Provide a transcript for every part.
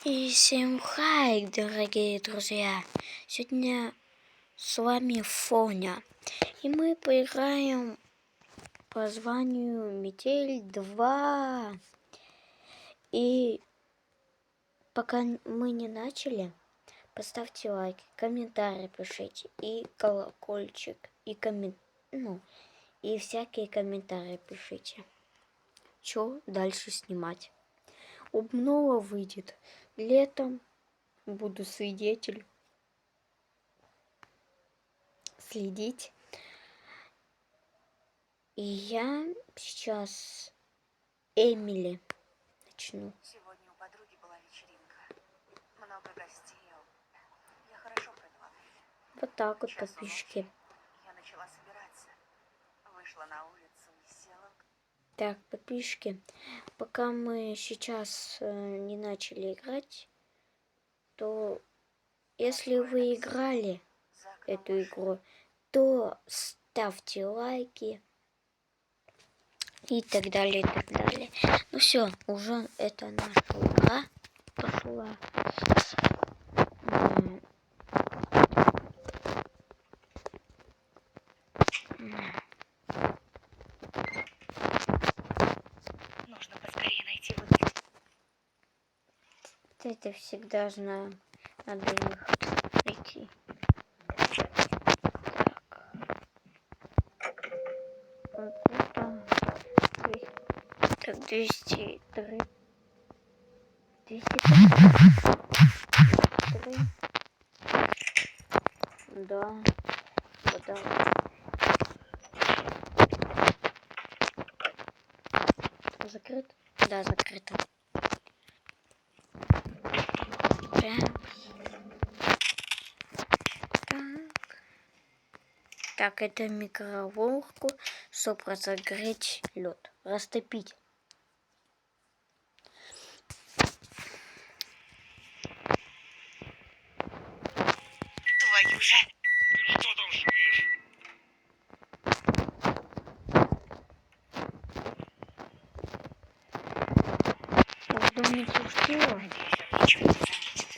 И всем хай, дорогие друзья! Сегодня с вами Фоня. И мы поиграем по званию Метель 2. И пока мы не начали, поставьте лайк, комментарий пишите, и колокольчик, и и всякие комментарии пишите. Что дальше снимать? Обнова выйдет летом. Буду следить. И я сейчас Эмили начну. Сегодня у подруги была вечеринка. Много гостей. Я хорошо провела время. Вот так вот, подписчики. Я начала собираться. Вышла на улицу и села. Так, подписчики, пока мы сейчас не начали играть, то если вы играли эту игру, то ставьте лайки и так далее, и так далее. Ну все, уже это наша игра пошла. Нужно поскорее найти выход. Это всегда знаю. Надо выход найти. Так. Так, 203. 203. Да. Вода. Закрыт? Да, закрыто. Так, это микроволновку, чтобы разогреть лед, растопить. Твою же! Ты что там шумишь? Думаете, успела? Надеюсь, он ничего не заметит.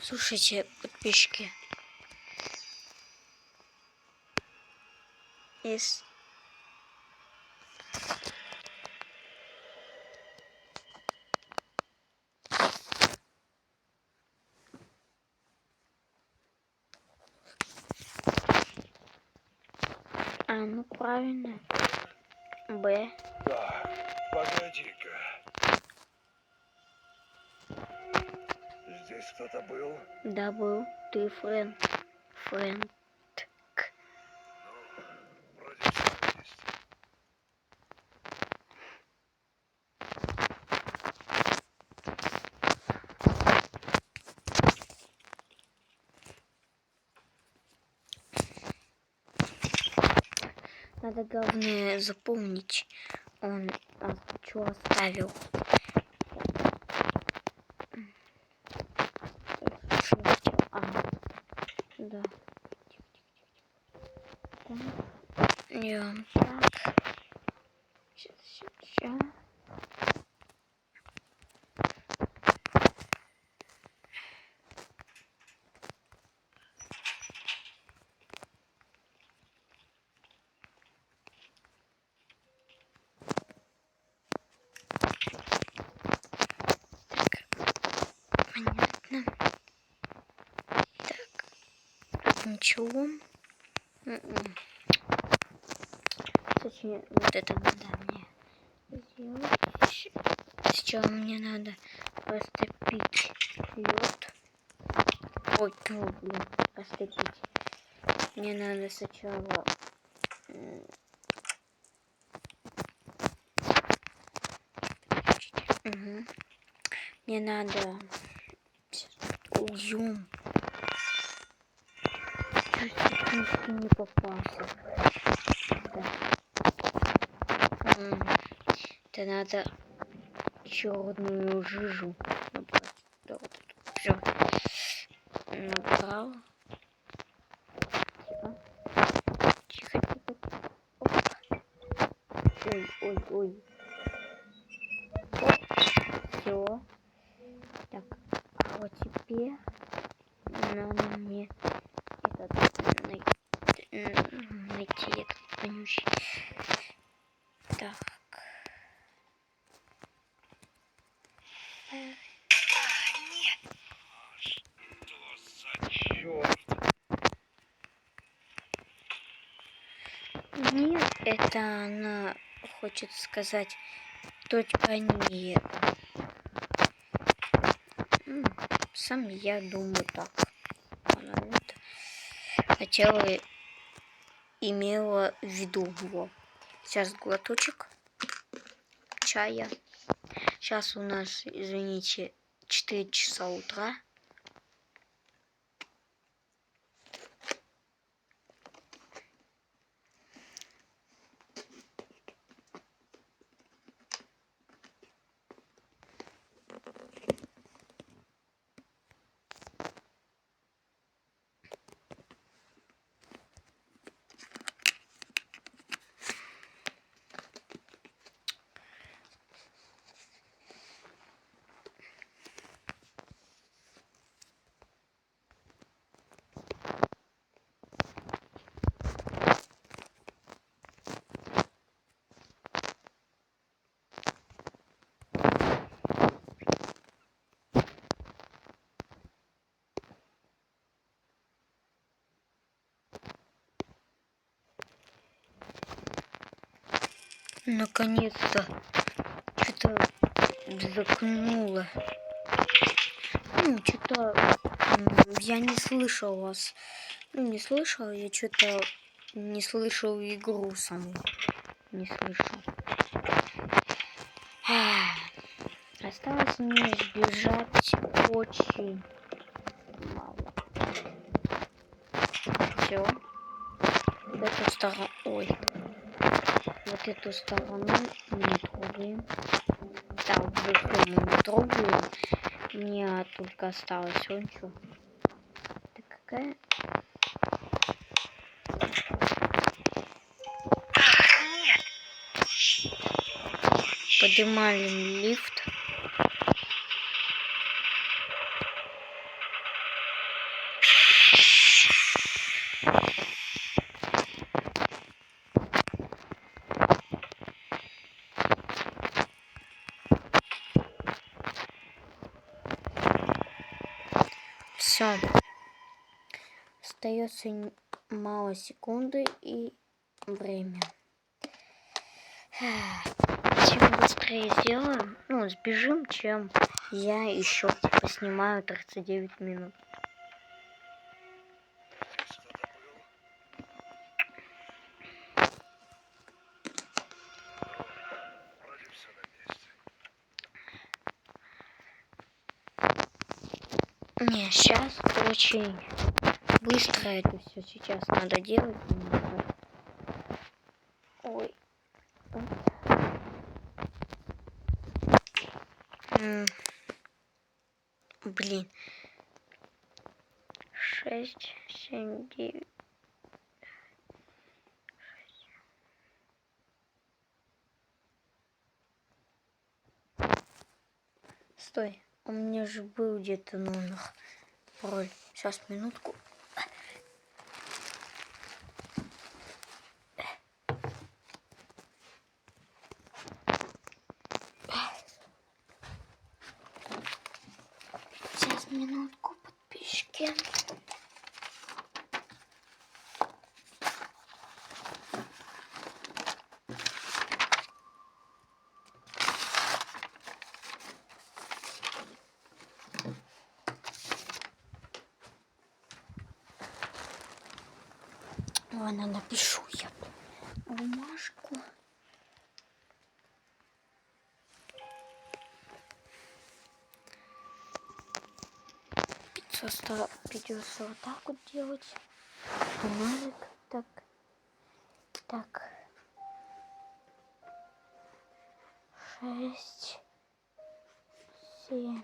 Слушайте, подписчики. Ну правильно. Б. Так, погоди-ка. Здесь кто-то был? Да, был. Ты френд. Ну, вроде все есть. Надо, главное, запомнить, он что оставил. Да. Идем. Так. Сейчас. Понятно. Так. Ничего. Точнее, вот это надо мне сделать. Сначала мне надо растопить лед. Ой, блин, растопить. Мне надо сначала мне надо ульем. Чуть не попался. Да. Это надо черную жижу набрать. Да, вот это. Все. Набрал. Тихо. Ой. Все. Так, а вот теперь надо мне этот найти этот вонючий. Так. Нет. Что за черт? Нет, это она хочет сказать точка нет. Сам я думаю так. Она это хотела, имела в виду его. Сейчас глоточек чая. Сейчас у нас, извините, 4 часа утра. Наконец-то что-то замкнуло. Что-то я не слышал вас. Не слышал, я что-то не слышал игру саму. Не слышал. Осталось мне сбежать очень мало. Все. Вот эту сторону. Ой. Вот эту сторону мы не трогаем. Там вверху мы не трогаем. Мне только осталось он что. Это какая? Нет. Поднимаем лифт. Все. Остается мало секунды и время. Чем быстрее сделаем, сбежим, чем я еще поснимаю 39 минут. Что-то был? Вроде все на месте. Не, сейчас очень быстро это все сейчас надо делать. Ой. Блин. 6, 7, 9. Стой, у меня же был где-то номер. Пароль. Сейчас, минутку. Сейчас, минутку, подписчики. Ладно, напишу я бумажку. Придется вот так вот делать. Надо так. 6, 7.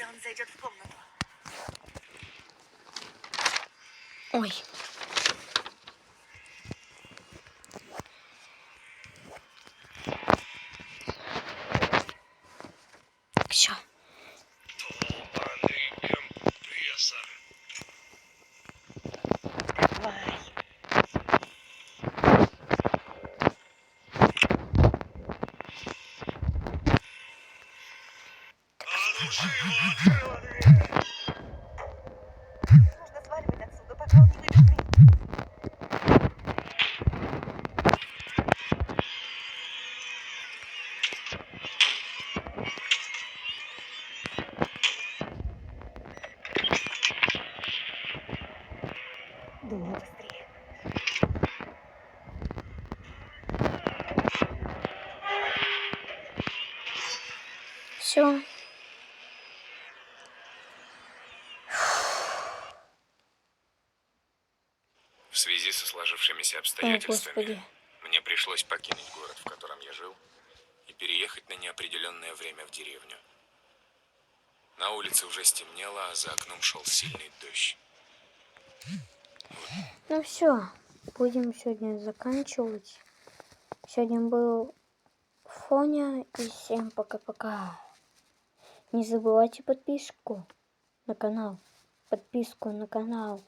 когда он зайдет в комнату. Ой. Все. Долбаный компрессор. Давай. А ну живо, открыла дверь! Нужно сваливать отсюда, пока он не выбил дверь. Думаю, быстрее. Все. В связи со сложившимися О, обстоятельствами Господи. мне пришлось покинуть город, в котором я жил, и переехать на неопределенное время в деревню. На улице уже стемнело, а за окном шел сильный дождь. Ну все. Будем сегодня заканчивать. Сегодня был Фоня. И всем пока-пока. Не забывайте подписку на канал. Подписку на канал.